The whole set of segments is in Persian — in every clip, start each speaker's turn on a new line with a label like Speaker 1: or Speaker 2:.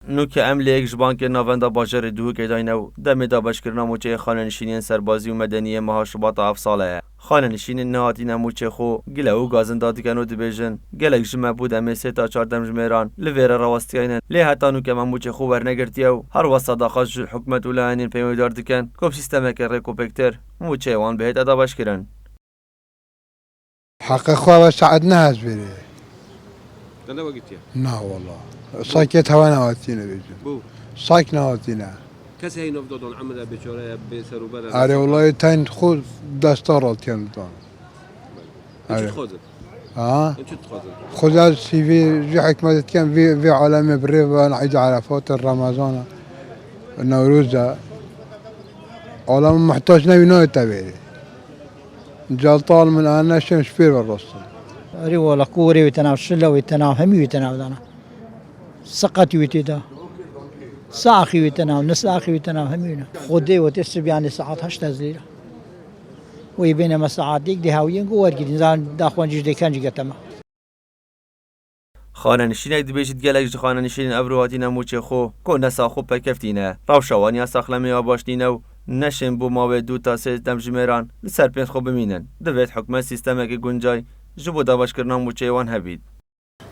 Speaker 1: نوک املیک جبان که نوانده باجر دو که داینو دم دا بشکرنا موچه خانه نشینین سربازی و مدنی مهاشبات افساله خانه نشینین نهاتین موچه خو گله و گازن دادی کنو دیویژن گله جمع بود امی 3 تا 4 جمیران لویر راوستیاین لی حتی نوک من موچه خو ورنگرتیو هر وسط خاص حکومت ولانین پیمودار دکن کوب سیستم که ریکوپکتر موچه وان بهت ادا بشکرن
Speaker 2: حق خواه ساعدنا هزبيري
Speaker 3: لا وقتها
Speaker 2: نا والله ساكت هوا نواتينا بيجن
Speaker 3: بو
Speaker 2: ساك نواتينا
Speaker 3: كسي هي نفضل عملها بشورة بسرو بلد
Speaker 2: أري والله تين خود دستارات كان دان
Speaker 3: انت تخوزن
Speaker 2: ها
Speaker 3: انت تخوزن
Speaker 2: خذ السي في جي حكمة كان في عالم بريف نعيد على فوتر رمضان النوروز عالم محتاج نبي نوع تبعي جال طال من أنا شمس فير بالرصة
Speaker 4: أري والله كوري ويتناو شلة ويتناو همي ويتناو دانا سقط ويتدا ساخي ويتناو نساخي ويتناو همينا خدي وتسب يعني ساعات 8 زيرة ويبينما ساعات ديك دي هاوين قوار كده زان داخوان جيش دي كان جيتما
Speaker 1: خانه نشین اید بیشتر گلک خانه نشین ابروهاتی نموچه خو که نساخو پکفتینه روشوانی ساخلمی آباشتینه نشین بو ما به 2 تا 3 دمجمیران لسر پین خوب بمینن دوید حکمت سیستم که گنجای جبو داواش کردن موچه وان هبید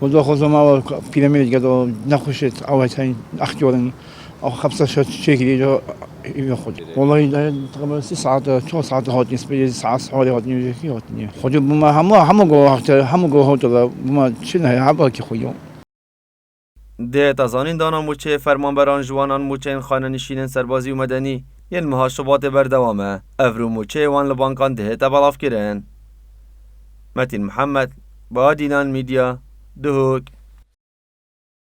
Speaker 5: وضو خذوا ما بيراميد قالوا نخشت أو هاي أختيارن أو 5 شيء ياخذ والله تقريبا 6 ساعات 2 ساعات هات نسبة ساعات حوالي هات نيجي هات نيجي خذوا بما هم جو هات بما شنو هي عبا كي خويا
Speaker 1: ده تازانین دانا موچه فرمانبران جوانان موچه خانه نشین سربازی و مدنی ین مهاشبات بردوامه افرو موچه وان لبانکان ده تبلاف کرن متین محمد با دینان میدیا دهوک